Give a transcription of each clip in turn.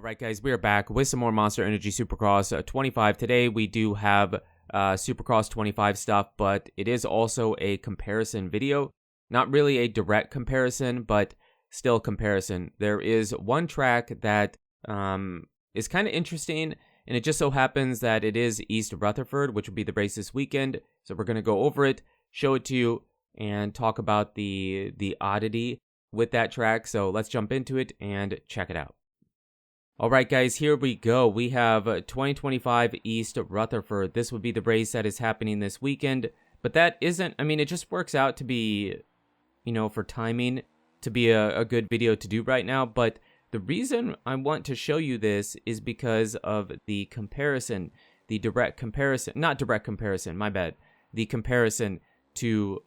Alright guys, we are back with some more Monster Energy Supercross 25. Today we do have Supercross 25 stuff, but it is also a comparison video. Not really a direct comparison, but still comparison. There is one track that is kind of interesting, and it just so happens that it is East Rutherford, which will be the race this weekend. So we're going to go over it, show it to you, and talk about the oddity with that track. So let's jump into it and check it out. Alright guys, here we go. We have 2025 East Rutherford. This would be the race that is happening this weekend. But that isn't, it just works out to be, for timing, to be a good video to do right now. But the reason I want to show you this is because of the comparison, the direct comparison, not direct comparison, my bad. The comparison to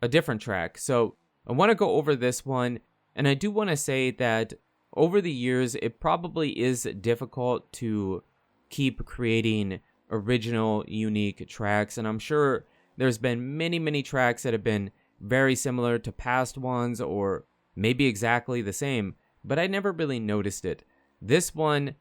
a different track. So I want to go over this one, and I do want to say that over the years, it probably is difficult to keep creating original, unique tracks. And I'm sure there's been many tracks that have been very similar to past ones or maybe exactly the same, but I never really noticed it. This one,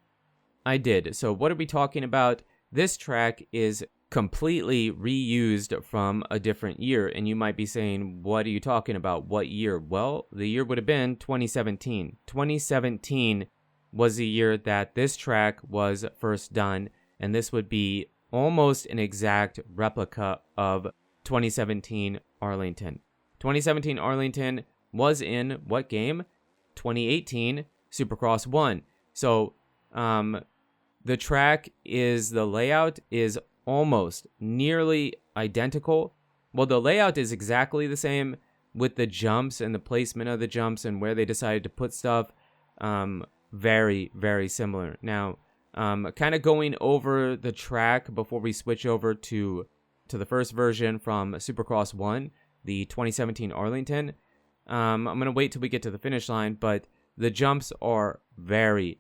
I did. So what are we talking about? This track is completely reused from a different year, and you might be saying, what are you talking about? What year? Well, the year would have been 2017. 2017 was the year that this track was first done, and this would be almost an exact replica of 2017 Arlington. 2017 Arlington was in what game? 2018 Supercross 1. So the track is, the layout is almost nearly identical. Well, the layout is exactly the same with the jumps and the placement of the jumps and where they decided to put stuff. Very similar. Now, kind of going over the track before we switch over to the first version from Supercross 1, the 2017 Arlington. I'm going to wait till we get to the finish line, but the jumps are very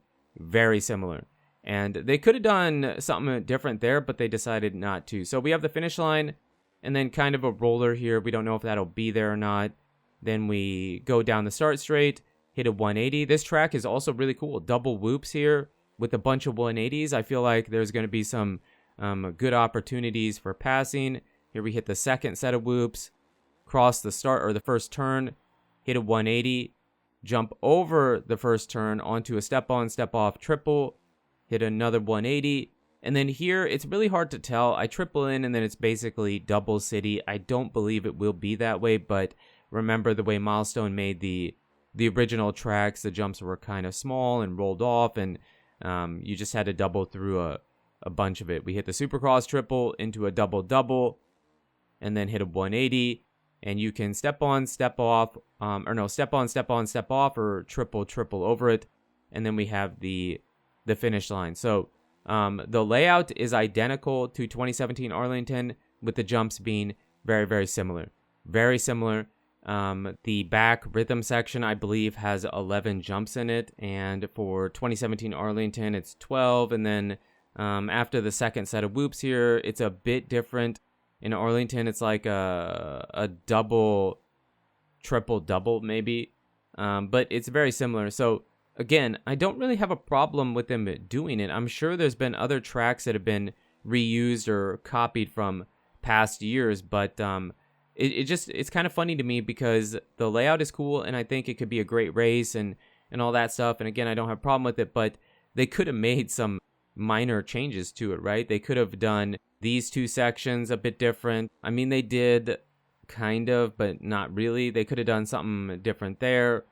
similar. And they could have done something different there, but they decided not to. So we have the finish line and then kind of a roller here. We don't know if that'll be there or not. Then we go down the start straight, hit a 180. This track is also really cool. Double whoops here with a bunch of 180s. I feel like there's going to be some good opportunities for passing. Here we hit the second set of whoops, cross the start or the first turn, hit a 180, jump over the first turn onto a step-on, step-off triple, hit another 180, and then here it's really hard to tell. I triple in and then it's basically double city. I don't believe it will be that way, but remember the way Milestone made the original tracks, the jumps were kind of small and rolled off, and you just had to double through a bunch of it. We hit the Supercross triple into a double, and then hit a 180, and you can step on, step off, step on, step off, or triple over it, and then we have the finish line. So the layout is identical to 2017 Arlington, with the jumps being very similar. Very similar. The back rhythm section, I believe, has 11 jumps in it, and for 2017 Arlington, it's 12. And then after the second set of whoops here, it's a bit different. In Arlington, it's like a double, triple, maybe, but it's very similar. So again, I don't really have a problem with them doing it. I'm sure there's been other tracks that have been reused or copied from past years, but it's kind of funny to me because the layout is cool, and I think it could be a great race and all that stuff. And again, I don't have a problem with it, but they could have made some minor changes to it, right? They could have done these two sections a bit different. They did kind of, but not really. They could have done something different there.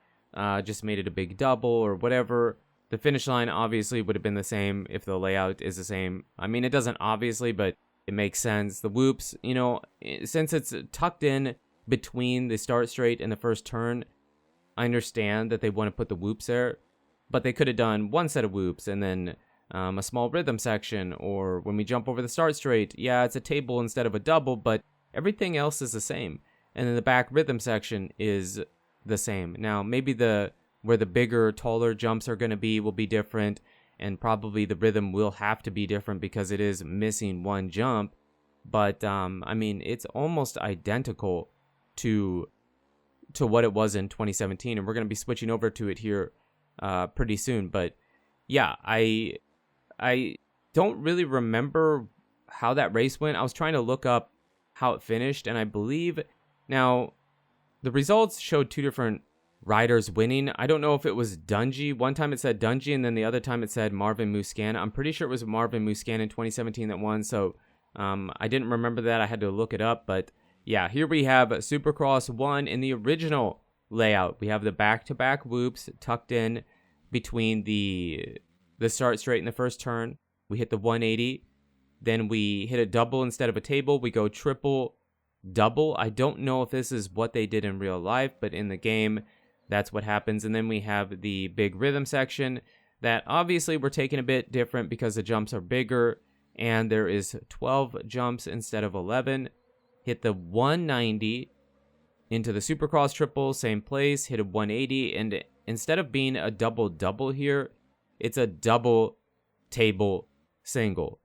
Just made it a big double or whatever. The finish line obviously would have been the same if the layout is the same. It doesn't obviously, but it makes sense. The whoops, since it's tucked in between the start straight and the first turn, I understand that they want to put the whoops there, but they could have done one set of whoops and then a small rhythm section, or when we jump over the start straight, yeah, it's a table instead of a double, but everything else is the same. And then the back rhythm section is the same. Now, maybe where the bigger, taller jumps are going to be will be different, and probably the rhythm will have to be different because it is missing one jump. But it's almost identical to what it was in 2017, and we're going to be switching over to it here pretty soon. But yeah, I don't really remember how that race went. I was trying to look up how it finished, and I believe now the results showed two different riders winning. I don't know if it was Dungey. One time it said Dungey, and then the other time it said Marvin Musquin. I'm pretty sure it was Marvin Musquin in 2017 that won, so I didn't remember that. I had to look it up, but yeah, here we have Supercross 1 in the original layout. We have the back-to-back whoops tucked in between the start straight in the first turn. We hit the 180. Then we hit a double instead of a table. We go triple double. I don't know if this is what they did in real life, but in the game, that's what happens. And then we have the big rhythm section that obviously we're taking a bit different because the jumps are bigger, and there is 12 jumps instead of 11. Hit the 190 into the Supercross triple, same place, hit a 180, and instead of being a double-double here, it's a double table single.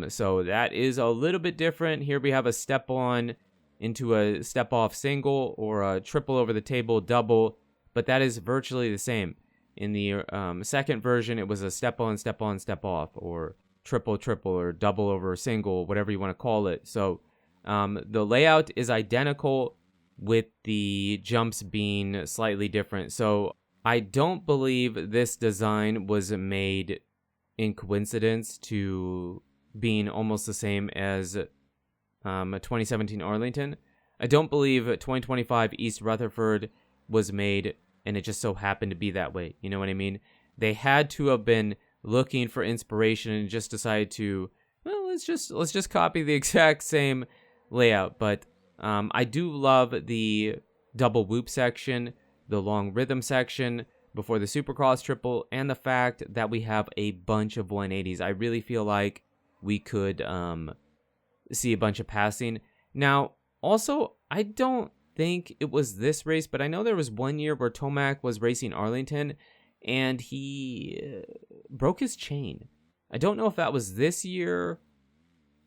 So that is a little bit different. Here we have a step-on into a step-off single or a triple over the table double, but that is virtually the same. In the second version, it was a step-on, step-on, step-off, or triple-triple, or double over single, whatever you want to call it. So the layout is identical, with the jumps being slightly different. So I don't believe this design was made in coincidence to being almost the same as 2017 Arlington. I don't believe 2025 East Rutherford was made and it just so happened to be that way. You know what I mean? They had to have been looking for inspiration and just decided to, well, let's just copy the exact same layout. But I do love the double whoop section, the long rhythm section before the Supercross triple, and the fact that we have a bunch of 180s. I really feel like we could see a bunch of passing. Now, also, I don't think it was this race, but I know there was one year where Tomac was racing Arlington, and he broke his chain. I don't know if that was this year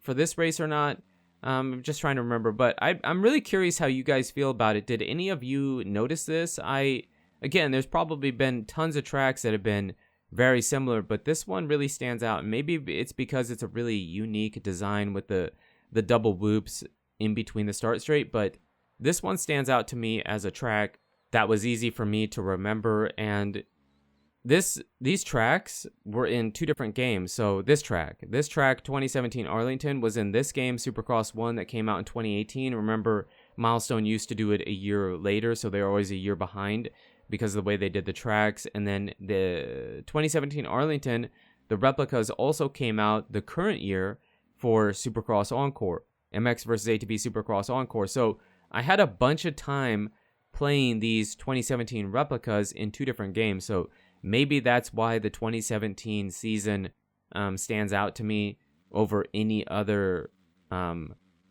for this race or not. I'm just trying to remember, but I'm really curious how you guys feel about it. Did any of you notice this? Again, there's probably been tons of tracks that have been very similar, but this one really stands out. Maybe it's because it's a really unique design with the double whoops in between the start straight, but this one stands out to me as a track that was easy for me to remember, and these tracks were in two different games. So this track 2017 Arlington was in this game, Supercross 1, that came out in 2018. Remember, Milestone used to do it a year later, so they're always a year behind because of the way they did the tracks. And then the 2017 Arlington, the replicas also came out the current year for Supercross Encore, MX versus ATV Supercross Encore. So I had a bunch of time playing these 2017 replicas in two different games. So maybe that's why the 2017 season stands out to me over any other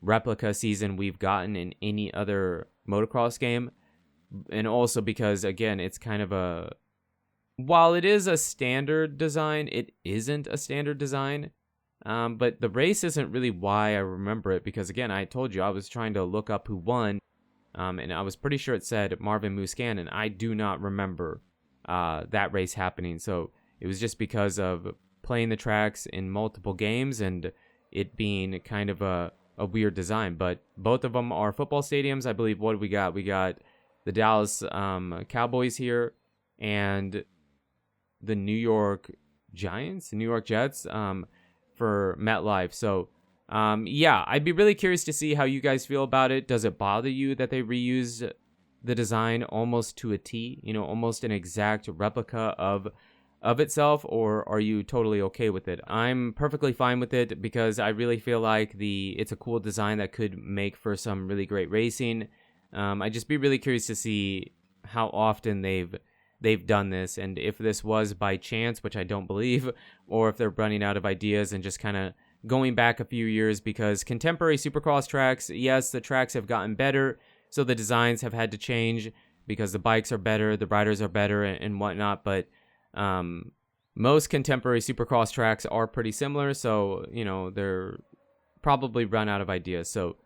replica season we've gotten in any other motocross game. And also because, again, it's kind of while it is a standard design, it isn't a standard design. But the race isn't really why I remember it, because, again, I told you I was trying to look up who won, and I was pretty sure it said Marvin Musquin, and I do not remember that race happening. So it was just because of playing the tracks in multiple games and it being kind of a weird design. But both of them are football stadiums. I believe, what do we got? We got the Dallas Cowboys here and the New York Giants, the New York Jets for MetLife. So yeah, I'd be really curious to see how you guys feel about it. Does it bother you that they reuse the design almost to a T, almost an exact replica of itself, or are you totally okay with it? I'm perfectly fine with it because I really feel like it's a cool design that could make for some really great racing. I'd just be really curious to see how often they've done this, and if this was by chance, which I don't believe, or if they're running out of ideas and just kind of going back a few years, because contemporary Supercross tracks, yes, the tracks have gotten better, so the designs have had to change because the bikes are better, the riders are better, and whatnot. But most contemporary Supercross tracks are pretty similar, so they're probably run out of ideas. So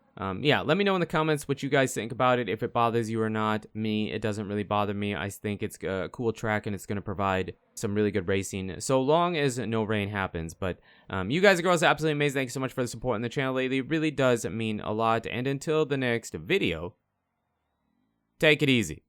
Yeah, let me know in the comments what you guys think about it, if it bothers you or not. Me, it doesn't really bother me. I think it's a cool track and it's going to provide some really good racing so long as no rain happens. But you guys and girls are absolutely amazing. Thank you so much for the support on the channel lately. It really does mean a lot. And until the next video, take it easy.